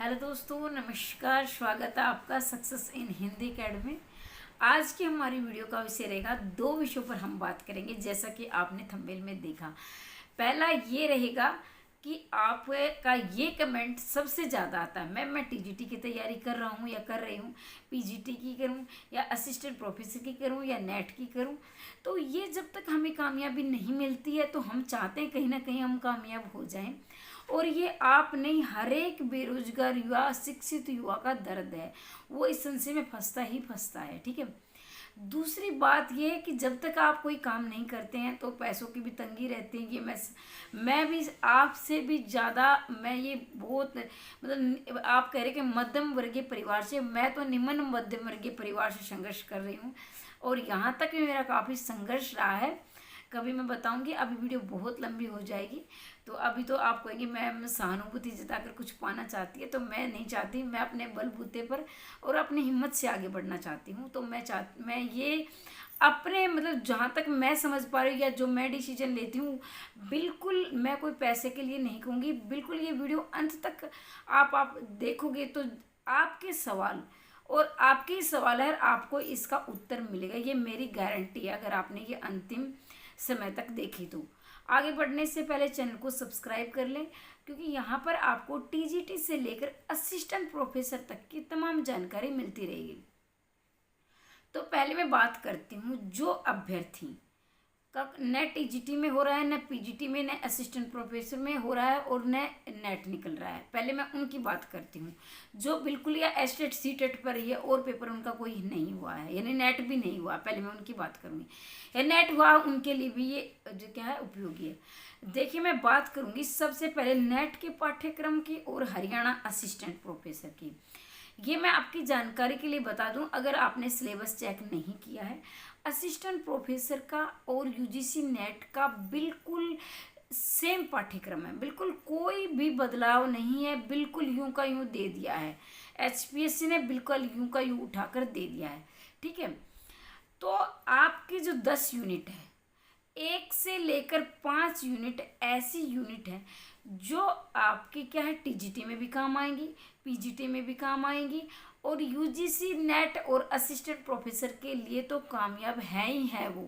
Hello दोस्तों, नमस्कार। स्वागत है आपका सक्सेस इन हिंदी एकेडमी। आज की हमारी वीडियो का विषय रहेगा, दो विषयों पर हम बात करेंगे। जैसा कि आपने थंबनेल में देखा, पहला ये रहेगा कि आपका ये कमेंट सबसे ज़्यादा आता है, मैं टीजीटी की तैयारी कर रहा हूँ या कर रही हूँ, पीजीटी की करूँ या असिस्टेंट प्रोफेसर की करूँ या नेट की करूँ। तो ये जब तक हमें कामयाबी नहीं मिलती है तो हम चाहते हैं कहीं ना कहीं हम कामयाब हो जाएं। और ये आप नहीं, हर एक बेरोजगार युवा, शिक्षित युवा का दर्द है। वो इस संशय में फंसता ही फंसता है। ठीक है। दूसरी बात ये है कि जब तक आप कोई काम नहीं करते हैं तो पैसों की भी तंगी रहती है। ये मैं भी आपसे भी ज़्यादा, मैं ये बहुत मतलब आप कह रहे कि मध्यम वर्गीय परिवार से, मैं तो निम्न मध्यम वर्गीय परिवार से संघर्ष कर रही हूँ। और यहाँ तक भी मेरा काफ़ी संघर्ष रहा है। कभी मैं बताऊंगी, अभी वीडियो बहुत लंबी हो जाएगी। तो अभी तो आप कहेंगे मैं सहानुभूति जताकर कुछ पाना चाहती है, तो मैं नहीं चाहती। मैं अपने बलबूते पर और अपनी हिम्मत से आगे बढ़ना चाहती हूँ। तो मैं ये अपने मतलब जहाँ तक मैं समझ पा रही हूँ या जो मैं डिसीजन लेती हूँ, बिल्कुल मैं कोई पैसे के लिए नहीं कहूँगी। बिल्कुल ये वीडियो अंत तक आप देखोगे तो आपके सवाल और आपके ही सवाल है, आपको इसका उत्तर मिलेगा। ये मेरी गारंटी है, अगर आपने ये अंतिम समय तक देखी तो। आगे बढ़ने से पहले चैनल को सब्सक्राइब कर लें, क्योंकि यहाँ पर आपको टीजीटी से लेकर असिस्टेंट प्रोफेसर तक की तमाम जानकारी मिलती रहेगी। तो पहले मैं बात करती हूँ जो अभ्यर्थी का न टीजीटी में हो रहा है, न पीजीटी में, न असिस्टेंट प्रोफेसर में हो रहा है और न नेट निकल रहा है। पहले मैं उनकी बात करती हूँ जो बिल्कुल या एस्टेट सीटेट पर ही है और पेपर उनका कोई नहीं हुआ है, यानी नेट भी नहीं हुआ। पहले मैं उनकी बात करूँगी। या नेट हुआ, उनके लिए भी ये जो क्या है उपयोगी है। देखिए, मैं बात करूँगी सबसे पहले नेट के पाठ्यक्रम की और हरियाणा असिस्टेंट प्रोफेसर की। ये मैं आपकी जानकारी के लिए बता दूं, अगर आपने सिलेबस चेक नहीं किया है, असिस्टेंट प्रोफेसर का और यूजीसी नेट का बिल्कुल सेम पाठ्यक्रम है। बिल्कुल कोई भी बदलाव नहीं है, बिल्कुल यूं का यूं दे दिया है। एचपीएससी ने बिल्कुल यूं का यूं उठाकर दे दिया है। ठीक है। तो आपकी जो 10 यूनिट है, 1 से लेकर 5 यूनिट ऐसी यूनिट है जो आपकी क्या है, टीजीटी में भी काम आएंगी, पीजीटी में भी काम आएंगी, और यूजीसी नेट और असिस्टेंट प्रोफेसर के लिए तो कामयाब है ही है वो।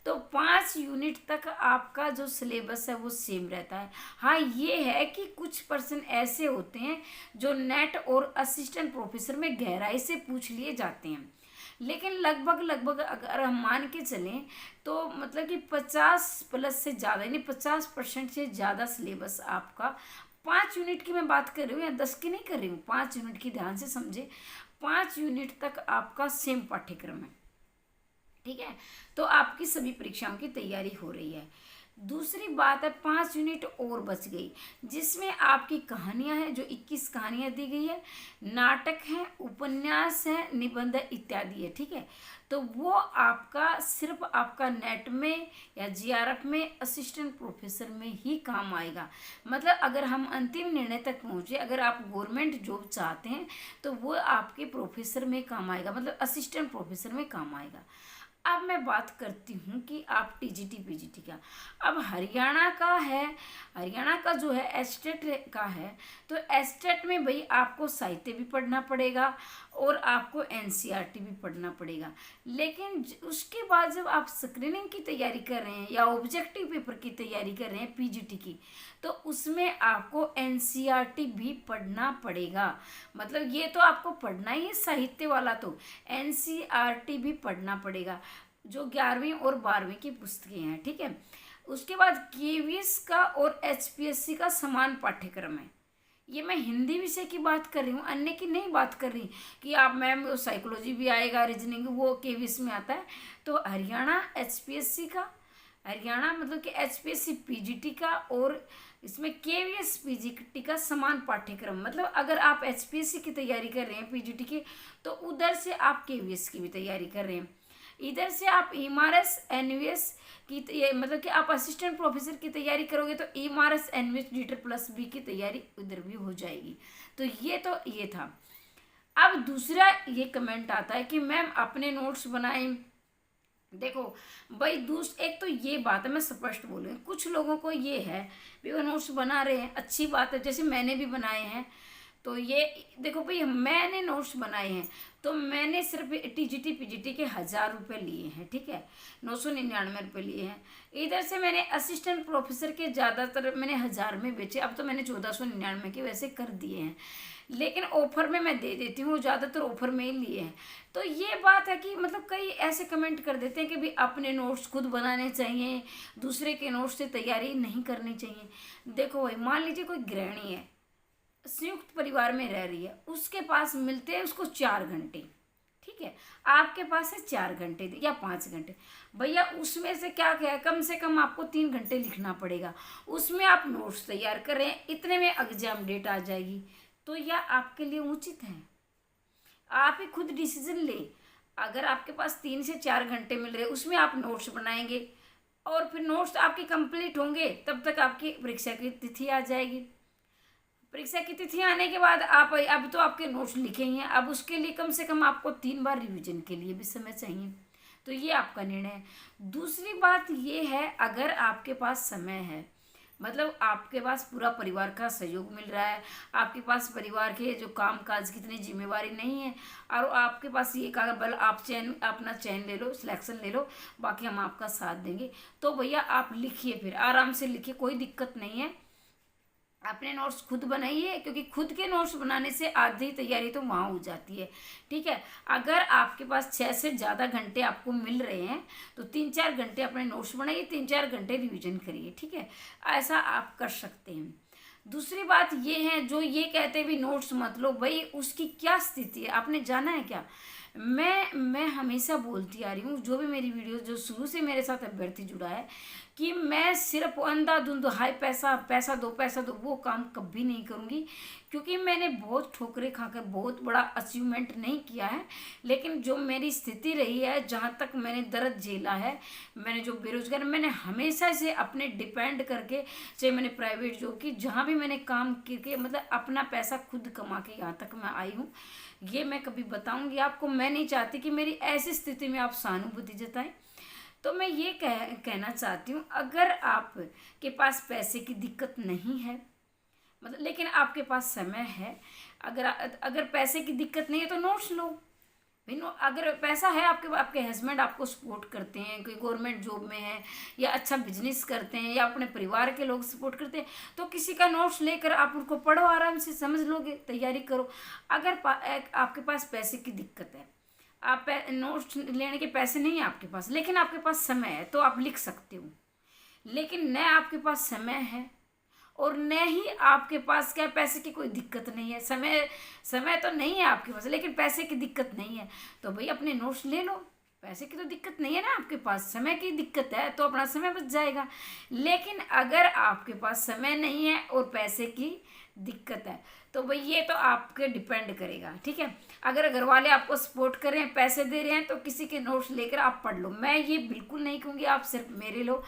तो 5 यूनिट तक आपका जो सिलेबस है वो सेम रहता है। हाँ, ये है कि कुछ पर्सन ऐसे होते हैं जो नेट और असिस्टेंट प्रोफेसर में गहराई से पूछ लिए जाते हैं, लेकिन लगभग अगर हम मान के चलें तो मतलब कि 50+ से ज़्यादा, यानी 50% से ज़्यादा सिलेबस आपका 5 यूनिट की मैं बात कर रही हूँ या 10 की नहीं कर रही हूँ, 5 यूनिट की, ध्यान से समझे। 5 यूनिट तक आपका सेम पाठ्यक्रम है। ठीक है। तो आपकी सभी परीक्षाओं की तैयारी हो रही है। दूसरी बात है, 5 यूनिट और बच गई, जिसमें आपकी कहानियां हैं, जो 21 कहानियां दी गई है, नाटक है, उपन्यास है, निबंध इत्यादि है। ठीक है। तो वो आपका सिर्फ आपका नेट में या जीआरएफ में, असिस्टेंट प्रोफेसर में ही काम आएगा। मतलब अगर हम अंतिम निर्णय तक पहुंचे, अगर आप गवर्नमेंट जॉब चाहते हैं तो वो आपके प्रोफेसर में काम आएगा, मतलब असिस्टेंट प्रोफेसर में काम आएगा। अब मैं बात करती हूँ कि आप टीजीटी पीजीटी का, अब हरियाणा का है, हरियाणा का जो है एस्टेट का है। तो एस्टेट में भाई आपको साहित्य भी पढ़ना पड़ेगा और आपको एनसीईआरटी भी पढ़ना पड़ेगा। लेकिन उसके बाद जब आप स्क्रीनिंग की तैयारी कर रहे हैं या ऑब्जेक्टिव पेपर की तैयारी कर रहे हैं पीजीटी की, तो उसमें आपको एनसीईआरटी भी पढ़ना पड़ेगा। मतलब ये तो आपको पढ़ना ही है, साहित्य वाला तो एनसीईआरटी भी पढ़ना पड़ेगा, जो 11वीं और 12वीं की पुस्तकें हैं। ठीक है। उसके बाद केवीएस का और एचपीएससी का समान पाठ्यक्रम है। ये मैं हिंदी विषय की बात कर रही हूँ, अन्य की नहीं बात कर रही कि आप मैम साइकोलॉजी भी आएगा, रीजनिंग वो केवीएस में आता है। तो हरियाणा एचपीएससी का, हरियाणा मतलब कि एचपीएससी पीजीटी का, और इसमें केवीएस पीजीटी का समान पाठ्यक्रम। मतलब अगर आप एचपीएससी की तैयारी कर रहे हैं पीजीटी की, तो उधर से आप केवीएस की भी तैयारी कर रहे हैं। इधर से आप ईएमआरएस एनवीएस की मतलब कि आप असिस्टेंट प्रोफेसर की तैयारी करोगे तो ईएमआरएस एनवीएस DET+B की तैयारी उधर भी हो जाएगी। तो ये था। अब दूसरा ये कमेंट आता है कि मैम अपने नोट्स बनाएं। देखो भाई, एक तो ये बात है, मैं स्पष्ट बोलूँगी, कुछ लोगों को ये है भी वो नोट्स बना रहे हैं, अच्छी बात है, जैसे मैंने भी बनाए हैं। तो ये देखो भाई, मैंने नोट्स बनाए हैं तो मैंने सिर्फ टीजीटी पीजीटी के 1000 रुपये लिए हैं, ठीक है, 999 रुपये लिए हैं। इधर से मैंने असिस्टेंट प्रोफेसर के ज़्यादातर मैंने 1000 में बेचे, अब तो मैंने 1499 के वैसे कर दिए हैं, लेकिन ऑफर में मैं दे देती हूँ, ज़्यादातर ऑफर में ही लिए हैं। तो ये बात है कि मतलब कई ऐसे कमेंट कर देते हैं कि भाई अपने नोट्स खुद बनाने चाहिए, दूसरे के नोट्स से तैयारी नहीं करनी चाहिए। देखो भाई, मान लीजिए कोई गृहिणी है, संयुक्त परिवार में रह रही है, उसके पास मिलते हैं उसको 4 घंटे, ठीक है, आपके पास है 4 घंटे या 5 घंटे, भैया उसमें से क्या क्या है, कम से कम आपको 3 घंटे लिखना पड़ेगा, उसमें आप नोट्स तैयार कर रहे हैं, इतने में एग्जाम डेट आ जाएगी, तो यह आपके लिए उचित है? आप ही खुद डिसीजन ले। अगर आपके पास 3 से 4 घंटे मिल रहे, उसमें आप नोट्स बनाएंगे और फिर नोट्स आपके कंप्लीट होंगे, तब तक आपकी परीक्षा की तिथि आ जाएगी। परीक्षा की तिथि आने के बाद आप अब तो आपके नोट्स लिखे ही हैं, अब उसके लिए कम से कम आपको 3 बार रिवीजन के लिए भी समय चाहिए, तो ये आपका निर्णय है। दूसरी बात ये है, अगर आपके पास समय है, मतलब आपके पास पूरा परिवार का सहयोग मिल रहा है, आपके पास परिवार के जो काम काज की इतनी जिम्मेवारी नहीं है, और आपके पास ये कहा बल आप अपना चयन ले लो, सिलेक्शन ले लो, बाकी हम आपका साथ देंगे, तो भैया आप लिखिए, फिर आराम से लिखिए, कोई दिक्कत नहीं है। अपने नोट्स खुद बनाइए, क्योंकि खुद के नोट्स बनाने से आधी तैयारी तो वहाँ हो जाती है, ठीक है। अगर आपके पास 6 से ज़्यादा घंटे आपको मिल रहे हैं तो 3-4 घंटे अपने नोट्स बनाइए, 3-4 घंटे रिवीजन करिए, ठीक है, ऐसा आप कर सकते हैं। दूसरी बात ये है, जो ये कहते हैं भी नोट्स मत लो, भाई उसकी क्या स्थिति है आपने जाना है क्या? मैं हमेशा बोलती आ रही हूँ, जो भी मेरी वीडियो, जो शुरू से मेरे साथ अभ्यर्थी जुड़ा है, कि मैं सिर्फ अंधाधुंध हाई पैसा पैसा दो वो काम कभी नहीं करूँगी, क्योंकि मैंने बहुत ठोकरें खाकर बहुत बड़ा अचीवमेंट नहीं किया है, लेकिन जो मेरी स्थिति रही है, जहाँ तक मैंने दर्द झेला है, मैंने जो बेरोजगार, मैंने हमेशा से अपने डिपेंड करके, चाहे मैंने प्राइवेट जॉब की, जहाँ भी मैंने काम करके मतलब अपना पैसा खुद कमा के यहाँ तक मैं आई हूँ, ये मैं कभी बताऊँगी आपको। मैं नहीं चाहती कि मेरी ऐसी स्थिति में आप सहानुभूति जताएं। तो मैं ये कहना चाहती हूँ, अगर आप के पास पैसे की दिक्कत नहीं है, मतलब लेकिन आपके पास समय है, अगर पैसे की दिक्कत नहीं है तो नोट्स लो भाई। अगर पैसा है, आपके हस्बैंड आपको सपोर्ट करते हैं, कोई गवर्नमेंट जॉब में है, या अच्छा बिजनेस करते हैं, या अपने परिवार के लोग सपोर्ट करते हैं, तो किसी का नोट्स लेकर आप उनको पढ़ो, आराम से समझ लोगे, तैयारी करो। अगर आपके पास पैसे की दिक्कत है, आप नोट्स लेने के पैसे नहीं है आपके पास, लेकिन आपके पास समय है, तो आप लिख सकते हो। लेकिन न आपके पास समय है और न ही आपके पास क्या पैसे की कोई दिक्कत नहीं है, समय तो नहीं है आपके पास, लेकिन पैसे की दिक्कत नहीं है, तो भाई अपने नोट्स ले लो। पैसे की तो दिक्कत नहीं है ना आपके पास, समय की दिक्कत है, तो अपना समय बच जाएगा। लेकिन अगर आपके पास समय नहीं है और पैसे की दिक्कत है, तो भाई ये तो आपके डिपेंड करेगा, ठीक है। अगर घर वाले आपको सपोर्ट कर रहे हैं, पैसे दे रहे हैं, तो किसी के नोट्स लेकर आप पढ़ लो। मैं ये बिल्कुल नहीं कहूँगी आप सिर्फ मेरे लो।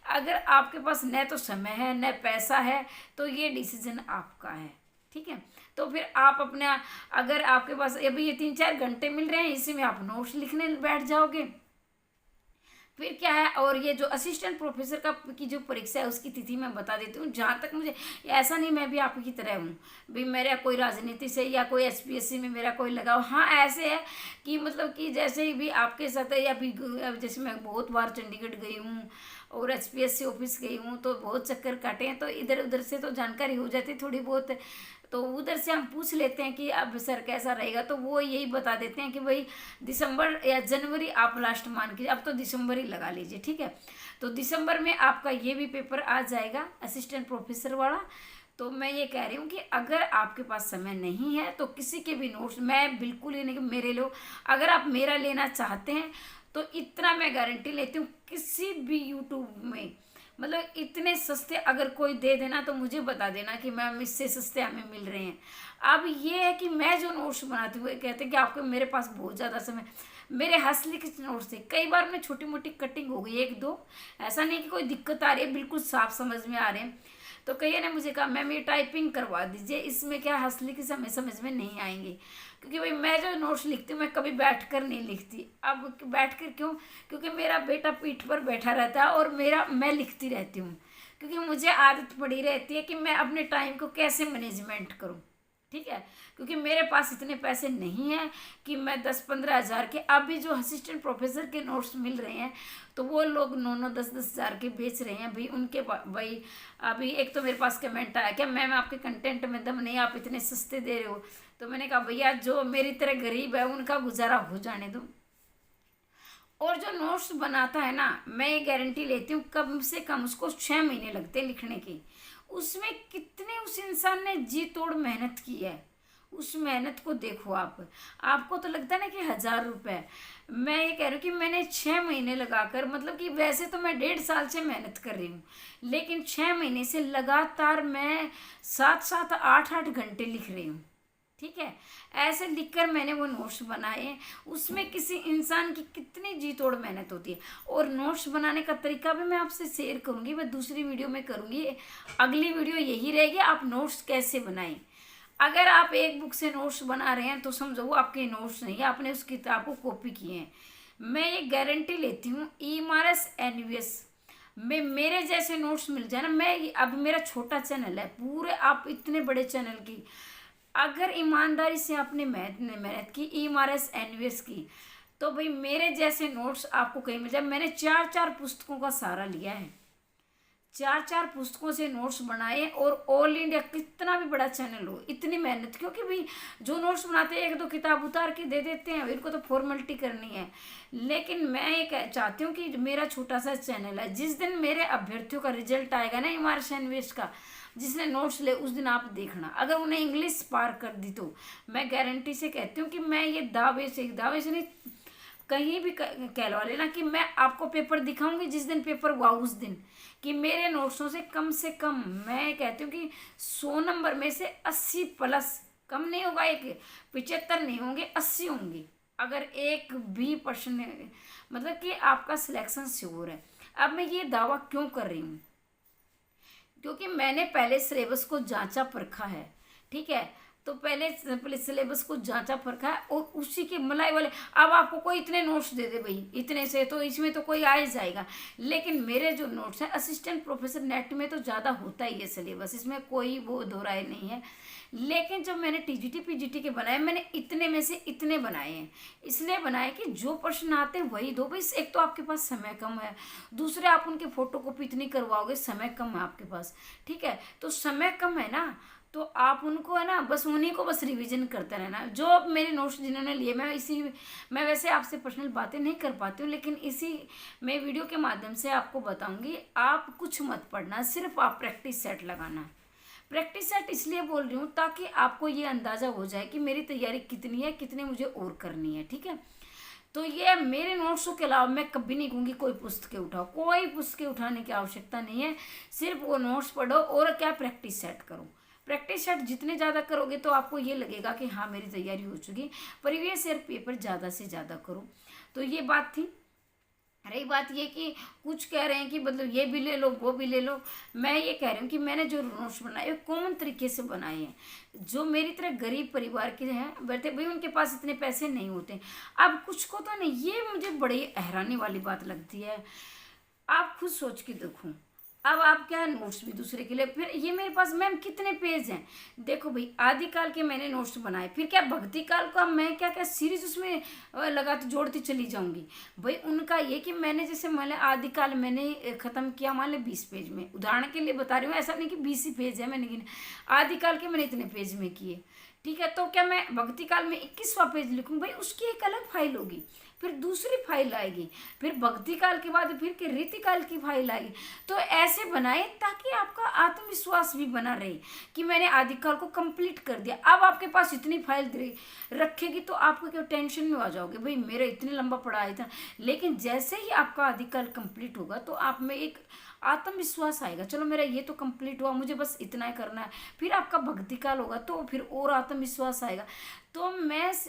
अगर आपके पास न तो समय है न पैसा है, तो ये डिसीजन आपका है, ठीक है। तो फिर आप अपना, अगर आपके पास अभी ये 3-4 घंटे मिल रहे हैं, इसी में आप नोट्स लिखने बैठ जाओगे, फिर क्या है। और ये जो असिस्टेंट प्रोफेसर की जो परीक्षा है, उसकी तिथि मैं बता देती हूँ। जहाँ तक मुझे, ऐसा नहीं मैं भी आपकी तरह हूँ भाई मेरा कोई राजनीति से या कोई एसपीएससी में मेरा कोई लगाव, हाँ ऐसे है कि मतलब कि जैसे भी आपके साथ है, या भी जैसे मैं बहुत बार चंडीगढ़ गई हूँ और एसपीएससी ऑफिस गई हूँ, तो बहुत चक्कर काटे हैं, तो इधर उधर से तो जानकारी हो जाती है थोड़ी बहुत, तो उधर से हम पूछ लेते हैं कि अब सर कैसा रहेगा, तो वो यही बता देते हैं कि भाई दिसंबर या जनवरी आप लास्ट मान के, अब तो दिसंबर ही लगा लीजिए, ठीक है। तो दिसंबर में आपका ये भी पेपर आ जाएगा असिस्टेंट प्रोफेसर वाला। तो मैं ये कह रही हूँ कि अगर आपके पास समय नहीं है तो किसी के भी नोट्स, मैं बिल्कुल ही नहीं कि मेरे लो, अगर आप मेरा लेना चाहते हैं तो इतना मैं गारंटी लेती हूँ, किसी भी यूट्यूब में मतलब इतने सस्ते अगर कोई दे देना तो मुझे बता देना कि मैम इससे सस्ते हमें मिल रहे हैं। अब ये है कि मैं जो नोट्स बनाती हूँ, कहते हैं कि आपको मेरे पास बहुत ज़्यादा समय, मेरे हंस लिखित नोट्स थे, कई बार मैं छोटी मोटी कटिंग हो गई 1-2, ऐसा नहीं कि कोई दिक्कत आ रही है, बिल्कुल साफ समझ में आ रहे हैं। तो कई ने मुझे कहा मैम ये टाइपिंग करवा दीजिए, इसमें क्या हंस लिखित समय समझ में नहीं आएंगे, क्योंकि भाई मैं जो नोट्स लिखती हूँ मैं कभी बैठकर नहीं लिखती। अब बैठकर क्यों? क्योंकि मेरा बेटा पीठ पर बैठा रहता है और मैं लिखती रहती हूँ, क्योंकि मुझे आदत पड़ी रहती है कि मैं अपने टाइम को कैसे मैनेजमेंट करूँ, ठीक है, क्योंकि मेरे पास इतने पैसे नहीं हैं कि मैं 10-15 हज़ार के, अभी जो असिस्टेंट प्रोफेसर के नोट्स मिल रहे हैं तो वो लोग 9-9 10-10 हज़ार के बेच रहे हैं भाई। उनके भाई अभी एक तो मेरे पास कमेंट आया, क्या मैम आपके कंटेंट में दम नहीं, आप इतने सस्ते दे रहे हो। तो मैंने कहा भैया जो मेरी तरह गरीब है उनका गुजारा हो जाने दो। और जो नोट्स बनाता है ना, मैं ये गारंटी लेती हूँ कम से कम उसको 6 महीने लगते हैं लिखने के। उसमें कितने उस इंसान ने जी तोड़ मेहनत की है, उस मेहनत को देखो आप। आपको तो लगता है ना कि 1000 रुपये, मैं ये कह रही हूँ कि मैंने 6 महीने लगाकर, मतलब कि वैसे तो मैं 1.5 साल से मेहनत कर रही हूँ, लेकिन 6 महीने से लगातार मैं 7-7 8-8 घंटे लिख रही हूँ। ठीक है, ऐसे लिखकर मैंने वो नोट्स बनाए। उसमें किसी इंसान की कितनी जी तोड़ मेहनत होती है। और नोट्स बनाने का तरीका भी मैं आपसे शेयर करूंगी, मैं दूसरी वीडियो में करूंगी। अगली वीडियो यही रहेगी, आप नोट्स कैसे बनाएं। अगर आप एक बुक से नोट्स बना रहे हैं तो समझो वो आपके नोट्स नहीं है, आपने उस किताब को कॉपी किए हैं। मैं ये गारंटी लेती हूँ EMRS NVS में मेरे जैसे नोट्स मिल जाए ना। मैं अब मेरा छोटा चैनल है, पूरे आप इतने बड़े चैनल की अगर ईमानदारी से आपने मेहनत की EMRS NVS की, तो भाई मेरे जैसे नोट्स आपको कहीं मिल जाए। मैंने 4-4 पुस्तकों का सहारा लिया है, 4-4 पुस्तकों से नोट्स बनाए। और ऑल इंडिया कितना भी बड़ा चैनल हो, इतनी मेहनत, क्योंकि भाई जो नोट्स बनाते हैं 1-2 किताब उतार के दे देते हैं, इनको तो फॉर्मेलिटी करनी है। लेकिन मैं ये चाहती हूँ कि मेरा छोटा सा चैनल है, जिस दिन मेरे अभ्यर्थियों का रिजल्ट आएगा ना EMRS NVS का, जिसने नोट्स ले उस दिन आप देखना, अगर उन्हें इंग्लिश पार कर दी तो मैं गारंटी से कहती हूँ कि मैं ये दावे से नहीं, कहीं भी कहलवा लेना कि मैं आपको पेपर दिखाऊंगी जिस दिन पेपर हुआ उस दिन, कि मेरे नोट्सों से कम मैं कहती हूँ कि 100 नंबर में से 80 प्लस, कम नहीं होगा, एक 75 नहीं होंगे, 80 होंगे। अगर एक भी पर्सन, मतलब कि आपका सिलेक्शन श्योर है। अब मैं ये दावा क्यों कर रही हूँ, क्योंकि मैंने पहले सिलेबस को जांचा परखा है। ठीक है, तो पहले सिलेबस को जांचा परखा है और उसी के मलाई वाले। अब आपको कोई इतने नोट्स दे दे भाई, इतने से तो इसमें तो कोई आ ही जाएगा, लेकिन मेरे जो नोट्स हैं असिस्टेंट प्रोफेसर नेट में तो ज़्यादा होता ही है सिलेबस, इसमें कोई वो दो राय नहीं है। लेकिन जब मैंने TGT PGT के बनाए, मैंने इतने में से इतने बनाए हैं। इसलिए बनाए कि जो प्रश्न आते हैं वही दो भाई। एक तो आपके पास समय कम है, दूसरे आप उनके फोटो कॉपी इतनी करवाओगे, समय कम है आपके पास। ठीक है, तो समय कम है ना, तो आप उनको है ना बस उन्हीं को बस रिवीजन करते रहना। जो मेरे नोट्स जिन्होंने लिए, मैं वैसे आपसे पर्सनल बातें नहीं कर पाती हूँ, लेकिन इसी मैं वीडियो के माध्यम से आपको बताऊंगी। आप कुछ मत पढ़ना, सिर्फ आप प्रैक्टिस सेट लगाना। प्रैक्टिस सेट इसलिए बोल रही हूँ ताकि आपको ये अंदाज़ा हो जाए कि मेरी तैयारी कितनी है, कितनी मुझे और करनी है। ठीक है, तो ये मेरे नोट्सों के अलावा मैं कभी नहीं कहूँगी कोई पुस्तकें उठाओ, कोई पुस्तकें उठाने की आवश्यकता नहीं है। सिर्फ वो नोट्स पढ़ो और क्या प्रैक्टिस सेट करो। प्रैक्टिस सेट जितने ज़्यादा करोगे तो आपको ये लगेगा कि हाँ मेरी तैयारी हो चुकी। प्रीवियस ईयर पेपर ज़्यादा से ज़्यादा करो। तो ये बात थी। रही बात ये कि कुछ कह रहे हैं कि मतलब ये भी ले लो वो भी ले लो, मैं ये कह रही हूँ कि मैंने जो नोट्स बनाए कॉमन तरीके से बनाए हैं। जो मेरी तरह गरीब परिवार के हैं बैठे भाई, उनके पास इतने पैसे नहीं होते। अब कुछ को तो नहीं, ये मुझे बड़ी हैरानी वाली बात लगती है। आप खुद सोच के देखो, अब आप क्या नोट्स भी दूसरे के लिए, फिर ये मेरे पास मैम कितने पेज हैं, देखो भाई आदिकाल के मैंने नोट्स बनाए, फिर क्या भक्ति काल का मैं क्या क्या सीरीज उसमें लगाते जोड़ती चली जाऊंगी। भाई उनका ये कि मैंने जैसे मान लिया आदिकाल मैंने ख़त्म किया मान लिया 20 पेज में, उदाहरण के लिए बता रही हूँ, ऐसा नहीं कि 20 ही पेज है, मैंने आदिकाल के मैंने इतने पेज में किए। ठीक है, तो क्या मैं भक्ति काल में 21वां पेज लिखूँ, भाई उसकी एक अलग फाइल होगी, फिर दूसरी फाइल आएगी, फिर भक्ति काल के बाद फिर के रीतिकाल की फाइल आएगी। तो ऐसे बनाए ताकि आपका आत्मविश्वास भी बना रहे कि मैंने आदिकाल को कंप्लीट कर दिया। अब आपके पास इतनी फाइल रखेगी तो आपको क्या टेंशन में आ जाओगे, भाई मेरा इतने लंबा पढ़ा है था। लेकिन जैसे ही आपका आदिकाल कंप्लीट होगा तो आप में एक आत्मविश्वास आएगा, चलो मेरा ये तो कंप्लीट हुआ, मुझे बस इतना ही करना है। फिर आपका भक्ति काल होगा तो फिर और आत्मविश्वास आएगा। तो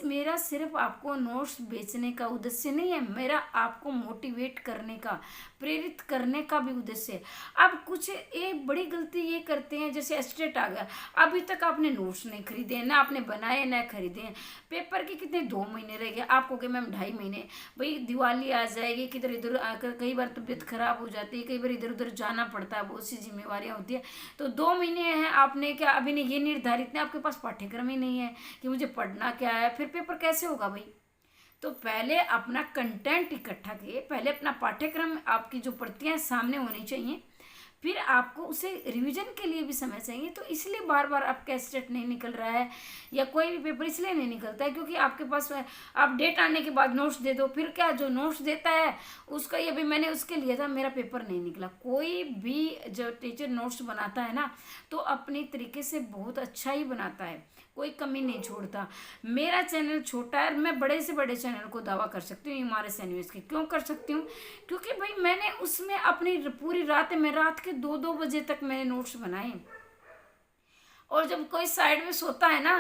मेरा सिर्फ आपको नोट्स बेचने का उद्देश्य नहीं है, मेरा आपको मोटिवेट करने का, प्रेरित करने का भी उद्देश्य है। अब कुछ एक बड़ी गलती ये करते हैं, जैसे एस्टेट आ गया, अभी तक आपने नोट्स नहीं खरीदे, ना आपने बनाए ना खरीदे हैं, पेपर के कितने 2 महीने रह गए, आपको कि मैम 2.5 महीने, भाई दिवाली आ जाएगी, किधर इधर आकर कई बार तबीयत खराब हो जाती है, कई बार इधर उधर जाना पड़ता है, बहुत सी जिम्मेवारियाँ होती है, तो 2 महीने हैं, आपने क्या अभी नहीं ये निर्धारित नहीं, आपके पास पाठ्यक्रम ही नहीं है कि मुझे पढ़ना क्या है, फिर पेपर कैसे होगा भाई। तो पहले अपना कंटेंट इकट्ठा किए, पहले अपना पाठ्यक्रम, आपकी जो प्रतियां सामने होनी चाहिए, फिर आपको उसे रिवीजन के लिए भी समय चाहिए। तो इसलिए बार बार आपका एस्टेट नहीं निकल रहा है या कोई भी पेपर इसलिए नहीं निकलता है क्योंकि आपके पास आप डेट आने के बाद नोट्स दे दो, फिर क्या जो नोट्स देता है उसका ये भी मैंने उसके लिया था, मेरा पेपर नहीं निकला। कोई भी जो टीचर नोट्स बनाता है ना तो अपनी तरीके से बहुत अच्छा ही बनाता है, कोई कमी नहीं छोड़ता। मेरा चैनल छोटा है, मैं बड़े से बड़े चैनल को दावा कर सकती हूँ हमारे सैन्यूज के। क्यों कर सकती हूँ? क्योंकि भाई मैंने उसमें अपनी पूरी रात में, रात के 2-2 बजे तक मैंने नोट्स बनाए। और जब कोई साइड में सोता है ना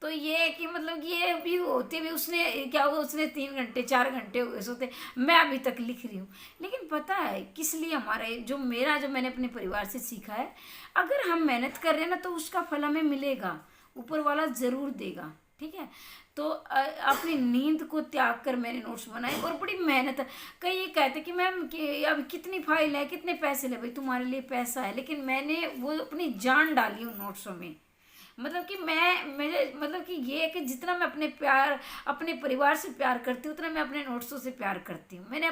तो ये है कि मतलब ये भी होते भी उसने क्या हुआ, उसने 3 घंटे 4 घंटे हुए सोते, मैं अभी तक लिख रही हूँ। लेकिन पता है किस लिए, हमारे जो मैंने अपने परिवार से सीखा है, अगर हम मेहनत कर रहे हैं ना तो उसका फल हमें मिलेगा, ऊपर वाला ज़रूर देगा। ठीक है, तो अपनी नींद को त्याग कर मैंने नोट्स बनाए और बड़ी मेहनत। कई ये कहते कि मैम कि अब कितनी फाइल है, कितने पैसे ले, भाई तुम्हारे लिए पैसा है, लेकिन मैंने वो अपनी जान डाली उन नोट्सों में। मतलब कि मेरे मतलब कि ये है कि जितना मैं अपने परिवार से प्यार करती हूँ उतना मैं अपने नोट्सों से प्यार करती हूँ। मैंने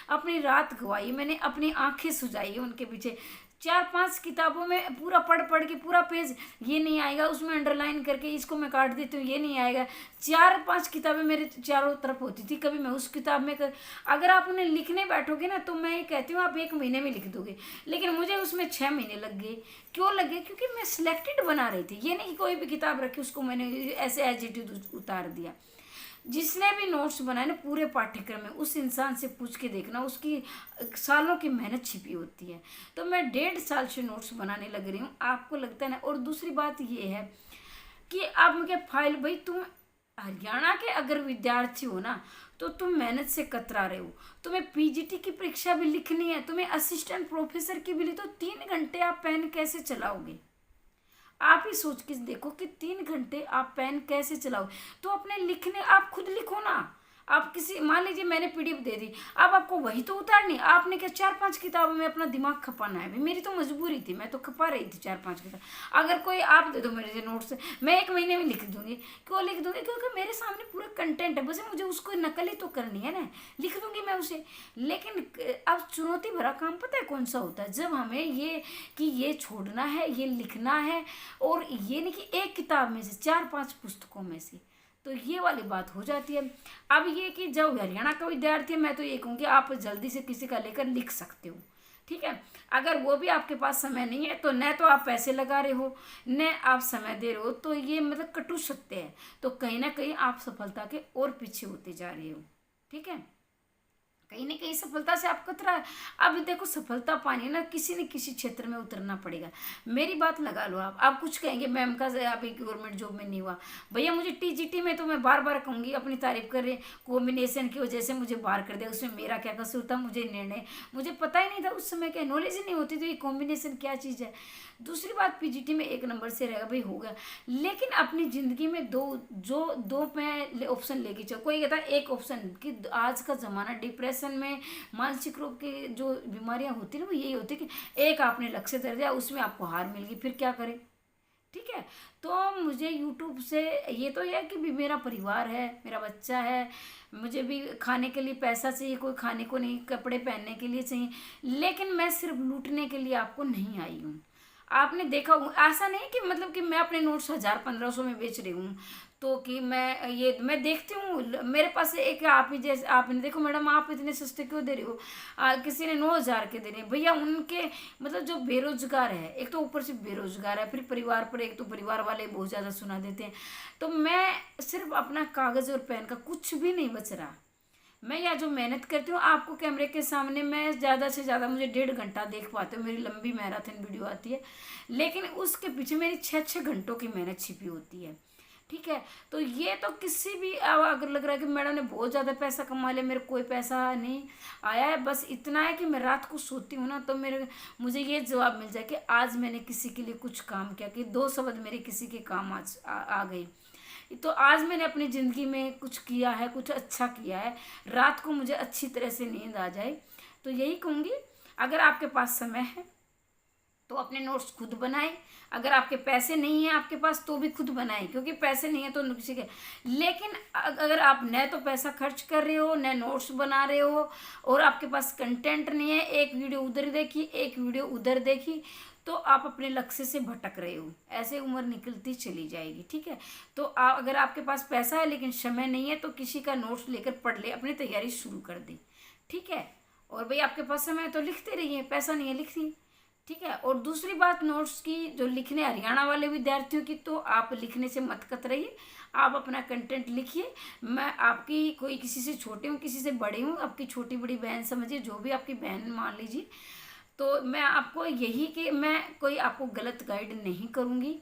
अपनी रात गवाई, मैंने अपनी आंखें सुझाई उनके पीछे। 4-5 किताबों में पूरा पढ़ के पूरा पेज ये नहीं आएगा, उसमें अंडरलाइन करके इसको मैं काट देती हूँ, ये नहीं आएगा। 4-5 किताबें मेरे चारों तरफ होती थी, कभी मैं उस किताब में अगर आप उन्हें लिखने बैठोगे ना तो मैं ये कहती हूँ आप 1 महीने में लिख दोगे, लेकिन मुझे उसमें 6 महीने लग गए। क्यों लगे? क्योंकि मैं सिलेक्टेड बना रही थी, ये नहीं कि कोई भी किताब रखी उसको मैंने ऐसे एज इट इज उतार दिया। जिसने भी नोट्स बनाए ना पूरे पाठ्यक्रम में, उस इंसान से पूछ के देखना, उसकी सालों की मेहनत छिपी होती है। तो मैं 1.5 साल से नोट्स बनाने लग रही हूँ, आपको लगता है ना। और दूसरी बात ये है कि अब मुझे फाइल, भाई तुम हरियाणा के अगर विद्यार्थी हो ना तो तुम मेहनत से कतरा रहे हो, तुम्हें पीजीटी की परीक्षा भी लिखनी है, तुम्हें असिस्टेंट प्रोफेसर की भी लिखी, तो 3 घंटे आप पेन कैसे चलाओगे? आप ही सोच के देखो कि 3 घंटे आप पेन कैसे चलाओ। तो अपने लिखने आप खुद लिखो ना। आप किसी, मान लीजिए मैंने पीडीएफ दे दी, अब आपको वही तो उतारनी, आपने क्या 4-5 किताबों में अपना दिमाग खपाना है? मेरी तो मजबूरी थी, मैं तो खपा रही थी 4-5 किताब। अगर कोई आप दे दो मेरे जो नोट्स, मैं 1 महीने में लिख दूंगी। क्यों लिख दूंगी? क्योंकि मेरे सामने पूरा कंटेंट है, बस मुझे उसको नकल ही तो करनी है ना, लिख दूंगी मैं उसे। लेकिन अब चुनौती भरा काम पता है कौन सा होता है? जब हमें ये छोड़ना है, ये लिखना है, और ये नहीं कि एक किताब में से 4-5 पुस्तकों में से, तो ये वाली बात हो जाती है। अब ये कि जब हरियाणा का विद्यार्थी है, मैं तो ये कहूँगी आप जल्दी से किसी का लेकर लिख सकते हो। ठीक है, अगर वो भी आपके पास समय नहीं है तो न तो आप पैसे लगा रहे हो न आप समय दे रहे हो, तो ये मतलब कटु सत्य है। तो कहीं ना कहीं आप सफलता के और पीछे होते जा रहे हो। ठीक है, कहीं ना कहीं सफलता से आप कतरा है। अब देखो सफलता पानी ना किसी न किसी क्षेत्र में उतरना पड़ेगा। मेरी बात लगा लो, आप कुछ कहेंगे मैम का अभी गवर्नमेंट जॉब में नहीं हुआ, भैया मुझे टीजीटी में तो मैं बार बार कहूँगी अपनी तारीफ कर रहे, कॉम्बिनेशन की वजह से मुझे बाहर कर दिया, उसमें मेरा क्या कसूर था? मुझे निर्णय, मुझे पता ही नहीं था उस समय, क्या नॉलेज ही नहीं होती तो ये कॉम्बिनेशन क्या चीज़ है। दूसरी बात, पीजीटी में 1 नंबर से रहेगा, भाई हो गया। लेकिन अपनी ज़िंदगी में दो मैं ऑप्शन लेके चलो। कोई कहता है एक ऑप्शन, कि आज का ज़माना डिप्रेशन में, मानसिक रोग की जो बीमारियां होती है ना वो यही होती है कि एक आपने लक्ष्य धर दिया, उसमें आपको हार मिल गई, फिर क्या करें? ठीक है, तो मुझे यूट्यूब से ये तो है कि भी मेरा परिवार है, मेरा बच्चा है, मुझे भी खाने के लिए पैसा चाहिए, कोई खाने को नहीं, कपड़े पहनने के लिए चाहिए। लेकिन मैं सिर्फ लूटने के लिए आपको नहीं आई हूँ। आपने देखा, ऐसा नहीं कि मतलब कि मैं अपने नोट्स 1000-1500 में बेच रही हूँ, तो कि मैं देखती हूँ मेरे पास एक आप ही जैसे, आपने देखो मैडम आप इतने सस्ते क्यों दे रही हो, किसी ने 9000 के दे रहे हैं। भैया उनके मतलब जो बेरोजगार है, एक तो ऊपर से बेरोजगार है, फिर परिवार पर एक तो परिवार वाले बहुत ज़्यादा सुना देते हैं। तो मैं सिर्फ अपना कागज़ और पेन का कुछ भी नहीं बच रहा। मैं या जो मेहनत करती हूँ आपको कैमरे के सामने मैं ज़्यादा से ज़्यादा मुझे 1.5 घंटा देख पाते हो, मेरी लंबी मैराथन वीडियो आती है, लेकिन उसके पीछे मेरी 6-6 घंटों की मेहनत छिपी होती है। ठीक है। तो ये तो किसी भी अगर लग रहा है कि मैडम ने बहुत ज़्यादा पैसा कमा लिया, मेरे कोई पैसा नहीं आया है, बस इतना है कि मैं रात को सोती हूँ ना तो मुझे ये जवाब मिल जाए कि आज मैंने किसी के लिए कुछ काम किया, कि 2 शब्द मेरे किसी के काम आज आ गई, तो आज मैंने अपनी ज़िंदगी में कुछ किया है, कुछ अच्छा किया है, रात को मुझे अच्छी तरह से नींद आ जाए। तो यही कहूँगी, अगर आपके पास समय है तो अपने नोट्स खुद बनाएं। अगर आपके पैसे नहीं हैं आपके पास तो भी खुद बनाएं, क्योंकि पैसे नहीं है तो किसी के। लेकिन अगर आप न तो पैसा खर्च कर रहे हो, न नोट्स बना रहे हो, और आपके पास कंटेंट नहीं है, एक वीडियो उधर देखी, एक वीडियो उधर देखी, तो आप अपने लक्ष्य से भटक रहे हो, ऐसे उम्र निकलती चली जाएगी। ठीक है। तो अगर आपके पास पैसा है लेकिन समय नहीं है तो किसी का नोट्स लेकर पढ़ ले, अपनी तैयारी शुरू कर दे। ठीक है। और भाई आपके पास समय है तो लिखते रहिए, पैसा नहीं है लिखिए। ठीक है। और दूसरी बात नोट्स की, जो लिखने हरियाणा वाले विद्यार्थियों की, तो आप लिखने से मत कतराइए, आप अपना कंटेंट लिखिए। मैं आपकी कोई किसी से छोटी हूँ, किसी से बड़ी हूँ, आपकी छोटी बड़ी बहन समझिए, जो भी आपकी बहन मान लीजिए, तो मैं आपको यही कि मैं कोई आपको गलत गाइड नहीं करूँगी,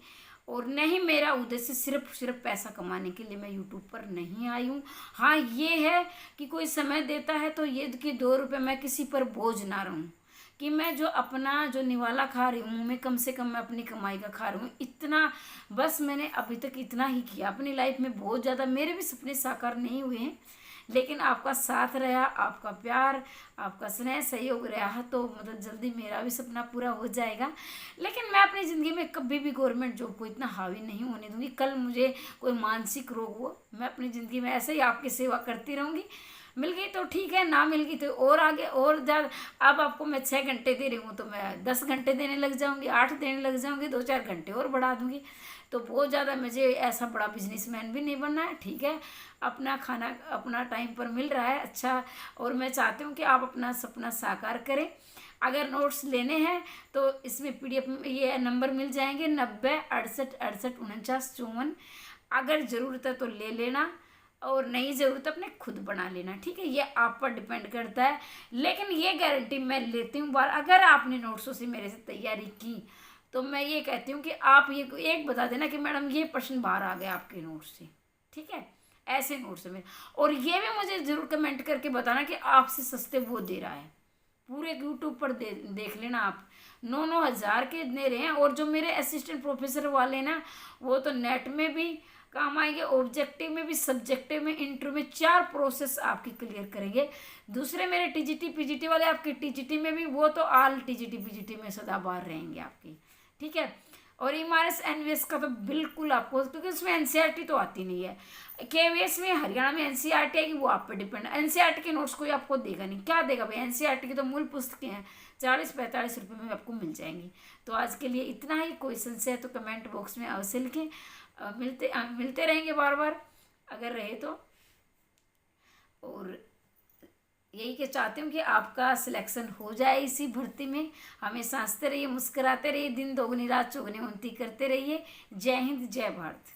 और न ही मेरा उद्देश्य सिर्फ पैसा कमाने के लिए मैं यूट्यूब पर नहीं आई हूँ। हाँ ये है कि कोई समय देता है तो ये कि 2 रुपये मैं किसी पर बोझ ना रहूँ, कि मैं जो अपना जो निवाला खा रही हूँ, मैं कम से कम मैं अपनी कमाई का खा रही हूँ, इतना बस मैंने अभी तक इतना ही किया अपनी लाइफ में। बहुत ज़्यादा मेरे भी सपने साकार नहीं हुए हैं, लेकिन आपका साथ रहा, आपका प्यार, आपका स्नेह सहयोग रहा तो मतलब जल्दी मेरा भी सपना पूरा हो जाएगा। लेकिन मैं अपनी ज़िंदगी में कभी भी गवर्नमेंट जॉब को इतना हावी नहीं होने दूंगी। कल मुझे कोई मानसिक रोग हो, मैं अपनी ज़िंदगी में ऐसे ही आपकी सेवा करती रहूँगी। मिल गई तो ठीक है, ना मिल गई तो और आगे और ज़्यादा। अब आपको मैं 6 घंटे दे रही हूँ तो मैं 10 घंटे देने लग जाऊँगी, 8 देने लग जाऊँगी, 2-4 घंटे और बढ़ा दूँगी। तो बहुत ज़्यादा मुझे ऐसा बड़ा बिजनेसमैन भी नहीं बनना है। ठीक है। अपना खाना अपना टाइम पर मिल रहा है अच्छा, और मैं चाहती हूँ कि आप अपना सपना साकार करें। अगर नोट्स लेने हैं तो इसमें PDF में ये नंबर मिल जाएंगे 90 68 68 49 54। अगर ज़रूरत है तो ले लेना, और नहीं ज़रूरत अपने खुद बना लेना। ठीक है। ये आप पर डिपेंड करता है, लेकिन ये गारंटी मैं लेती हूँ बार, अगर आपने नोट्सों से मेरे से तैयारी की तो मैं ये कहती हूँ कि आप ये एक बता देना कि मैडम ये प्रश्न बाहर आ गया आपके नोट्स से। ठीक है। ऐसे नोट्स में, और ये भी मुझे ज़रूर कमेंट करके बताना कि आपसे सस्ते वो दे रहा है। पूरे यूट्यूब पर देख लेना आप, 9-9 हज़ार के दे रहे हैं। और जो मेरे असिस्टेंट प्रोफेसर वाले ना, वो तो नेट में भी काम आएंगे, ऑब्जेक्टिव में भी, सब्जेक्टिव में, इंटरव्यू में, 4 प्रोसेस आपकी क्लियर करेंगे। दूसरे मेरे TGT PGT वाले आपके TGT में भी, वो तो ऑल TGT PGT में सदाबहार रहेंगे आपकी। ठीक है। और MRS NVS का तो बिल्कुल आपको, क्योंकि उसमें NCERT तो आती नहीं है। KVS में हरियाणा में NCERT आएगी, वो आप पे डिपेंड है। NCERT के नोट्स कोई आपको देगा नहीं, क्या देगा भाई। NCERT की तो मूल पुस्तकें हैं, 40-45 रुपये में आपको मिल जाएंगी। तो आज के लिए इतना ही। कोई संशय है तो कमेंट बॉक्स में अवश्य लिखें। मिलते रहेंगे बार बार अगर रहे तो। और यही के चाहती हूँ कि आपका सिलेक्शन हो जाए इसी भर्ती में। हमेशा हंसते रहिए, मुस्कुराते रहिए, दिन दोगुनी रात चौगुनी उन्नति करते रहिए। जय हिंद, जय भारत।